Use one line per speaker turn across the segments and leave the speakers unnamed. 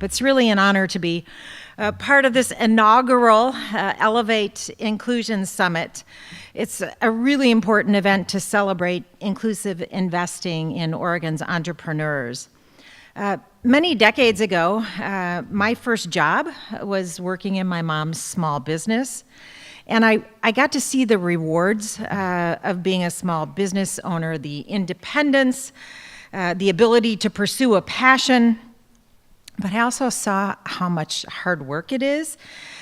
But it's really an honor to be part of this inaugural Elevate Inclusion Summit. It's a really important event to celebrate inclusive investing in Oregon's entrepreneurs. Many decades ago, my first job was working in my mom's small business. And I got to see the rewards of being a small business owner, the independence, the ability to pursue a passion. But I also saw how much hard work it is,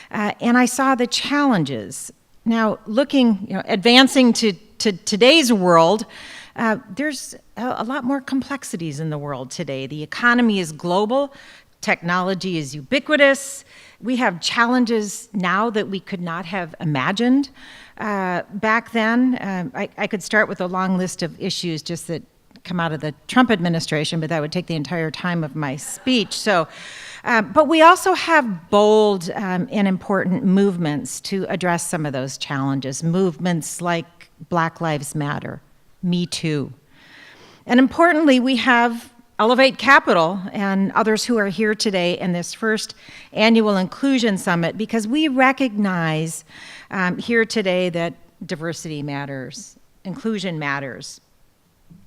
and I saw the challenges. Now, advancing to today's world, there's a lot more complexities in the world today. The economy is global, technology is ubiquitous. We have challenges now that we could not have imagined back then. I could start with a long list of issues just that come out of the Trump administration, but that would take the entire time of my speech. So, but we also have bold and important movements to address some of those challenges. Movements like Black Lives Matter, Me Too. And importantly, we have Elevate Capital and others who are here today in this first annual Inclusion Summit, because we recognize here today that diversity matters, inclusion matters.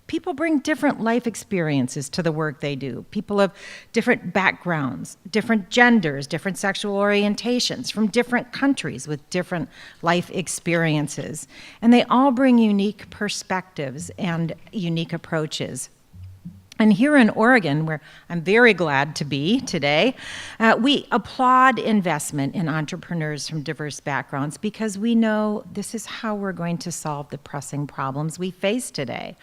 People bring different life experiences to the work they do. People of different backgrounds, different genders, different sexual orientations, from different countries with different life experiences. And they all bring unique perspectives and unique approaches. And here in Oregon, where I'm very glad to be today, we applaud investment in entrepreneurs from diverse backgrounds because we know this is how we're going to solve the pressing problems we face today.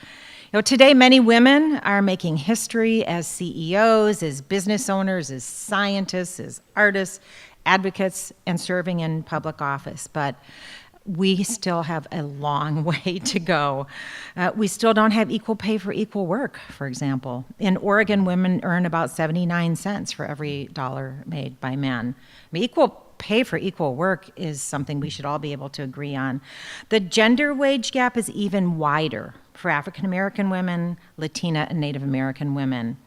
Today, many women are making history as CEOs, as business owners, as scientists, as artists, advocates, and serving in public office. But we still have a long way to go. We still don't have equal pay for equal work, for example. In Oregon, women earn about 79 cents for every dollar made by men. Equal pay for equal work is something we should all be able to agree on. The gender wage gap is even wider for African American women, Latina, and Native American women.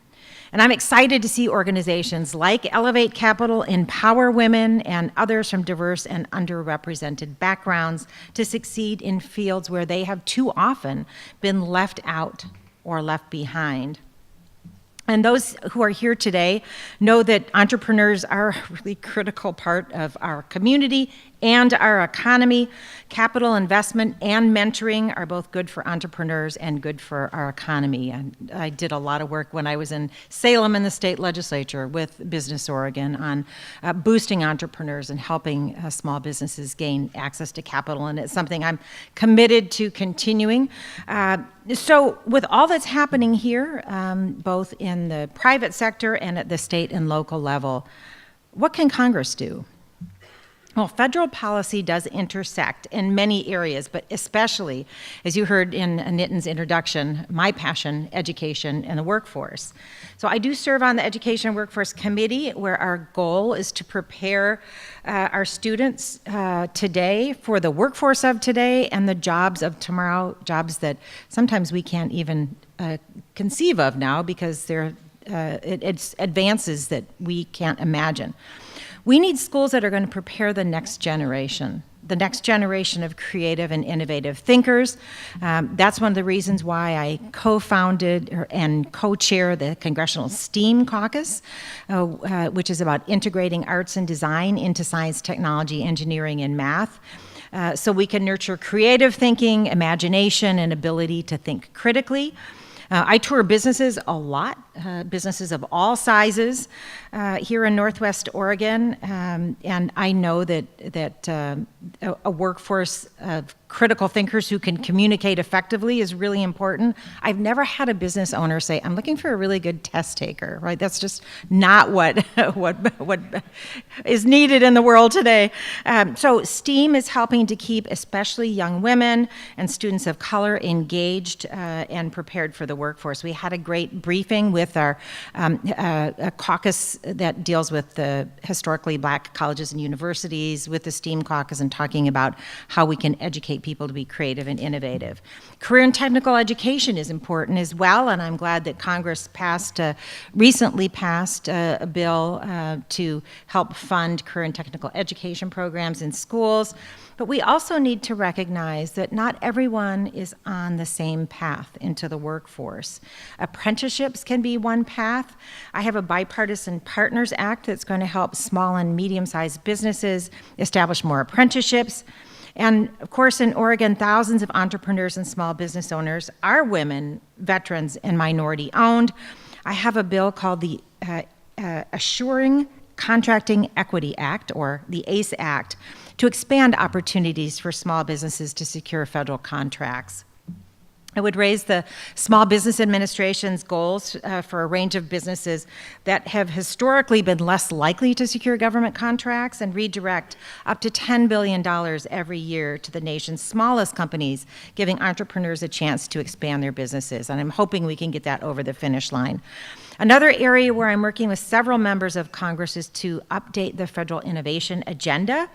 And I'm excited to see organizations like Elevate Capital empower women and others from diverse and underrepresented backgrounds to succeed in fields where they have too often been left out or left behind. And those who are here today know that entrepreneurs are a really critical part of our community and our economy. Capital investment and mentoring are both good for entrepreneurs and good for our economy. And I did a lot of work when I was in Salem in the state legislature with Business Oregon on boosting entrepreneurs and helping small businesses gain access to capital. And it's something I'm committed to continuing. So with all that's happening here, both in the private sector and at the state and local level, what can Congress do? Well, federal policy does intersect in many areas, but especially, as you heard in Nitin's introduction, my passion, education, and the workforce. So I do serve on the Education and Workforce Committee, where our goal is to prepare our students today for the workforce of today and the jobs of tomorrow, jobs that sometimes we can't even conceive of now because it's advances that we can't imagine. We need schools that are going to prepare the next generation of creative and innovative thinkers. That's one of the reasons why I co-founded and co-chair the Congressional STEAM Caucus, which is about integrating arts and design into science, technology, engineering, and math. So we can nurture creative thinking, imagination, and ability to think critically. I tour businesses a lot, businesses of all sizes here in Northwest Oregon, and I know that a workforce of critical thinkers who can communicate effectively is really important. I've never had a business owner say, I'm looking for a really good test taker, right? That's just not what is needed in the world today. So STEAM is helping to keep especially young women and students of color engaged and prepared for the workforce. We had a great briefing with with our a caucus that deals with the historically black colleges and universities, with the STEAM caucus, and talking about how we can educate people to be creative and innovative. Career and technical education is important as well, and I'm glad that Congress recently passed a bill to help fund career and technical education programs in schools. But we also need to recognize that not everyone is on the same path into the workforce. Apprenticeships can be one path. I have a bipartisan Partners Act that's going to help small and medium-sized businesses establish more apprenticeships. And of course, in Oregon, thousands of entrepreneurs and small business owners are women, veterans, and minority-owned. I have a bill called the Assuring Contracting Equity Act, or the ACE Act, to expand opportunities for small businesses to secure federal contracts. It would raise the Small Business Administration's goals for a range of businesses that have historically been less likely to secure government contracts, and redirect up to $10 billion every year to the nation's smallest companies, giving entrepreneurs a chance to expand their businesses. And I'm hoping we can get that over the finish line. Another area where I'm working with several members of Congress is to update the federal innovation agenda.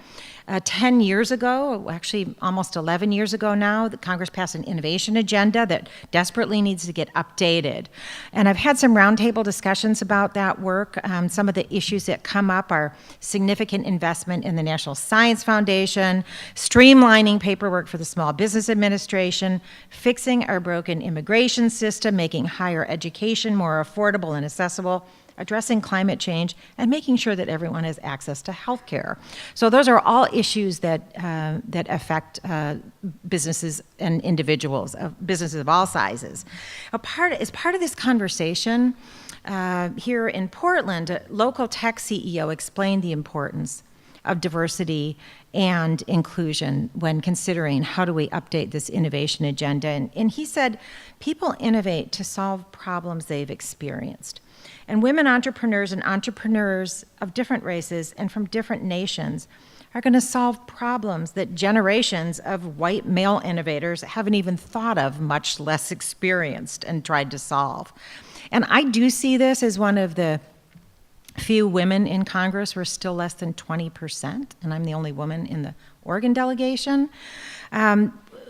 10 years ago, actually almost 11 years ago now, the Congress passed an innovation agenda that desperately needs to get updated. And I've had some roundtable discussions about that work. Some of the issues that come up are significant investment in the National Science Foundation, streamlining paperwork for the Small Business Administration, fixing our broken immigration system, making higher education more affordable and accessible, addressing climate change, and making sure that everyone has access to health care. So those are all issues that affect businesses and individuals, businesses of all sizes. As part of this conversation, here in Portland, a local tech CEO explained the importance of diversity and inclusion when considering how do we update this innovation agenda. And he said, people innovate to solve problems they've experienced. And women entrepreneurs and entrepreneurs of different races and from different nations are going to solve problems that generations of white male innovators haven't even thought of, much less experienced and tried to solve. And I do see this as one of the few women in Congress. We're still less than 20%, and I'm the only woman in the Oregon delegation.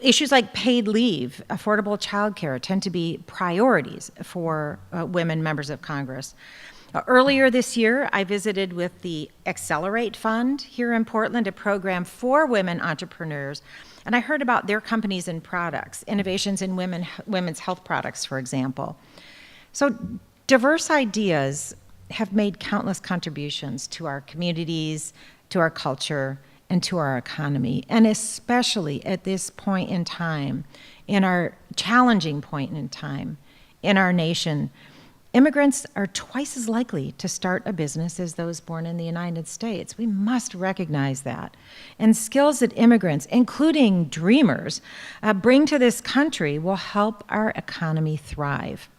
Issues like paid leave, affordable childcare tend to be priorities for women members of Congress. Earlier this year, I visited with the Accelerate Fund here in Portland, a program for women entrepreneurs, and I heard about their companies and products, innovations in women's health products, for example. So diverse ideas have made countless contributions to our communities, to our culture, and to our economy, and especially at this point in time, in our challenging point in time in our nation, immigrants are twice as likely to start a business as those born in the United States. We must recognize that. And skills that immigrants, including dreamers, bring to this country will help our economy thrive.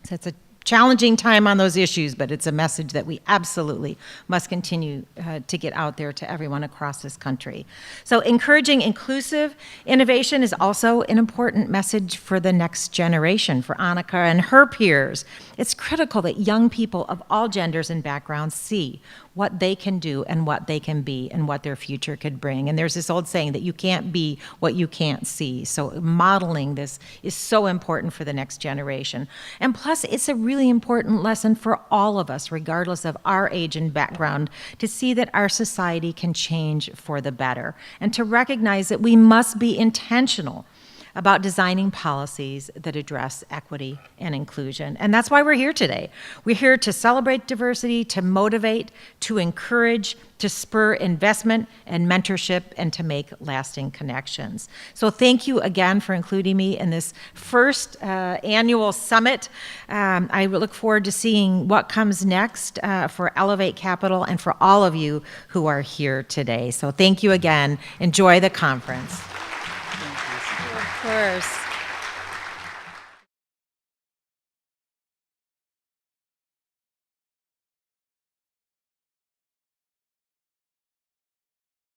So it's a challenging time on those issues, but it's a message that we absolutely must continue to get out there to everyone across this country. So encouraging inclusive innovation is also an important message for the next generation, for Annika and her peers. It's critical that young people of all genders and backgrounds see what they can do and what they can be and what their future could bring. And there's this old saying that you can't be what you can't see. So modeling this is so important for the next generation. And plus, it's a really important lesson for all of us, regardless of our age and background, to see that our society can change for the better and to recognize that we must be intentional about designing policies that address equity and inclusion. And that's why we're here today. We're here to celebrate diversity, to motivate, to encourage, to spur investment and mentorship, and to make lasting connections. So thank you again for including me in this first annual summit. I look forward to seeing what comes next for Elevate Capital and for all of you who are here today. So thank you again. Enjoy the conference.
Of course.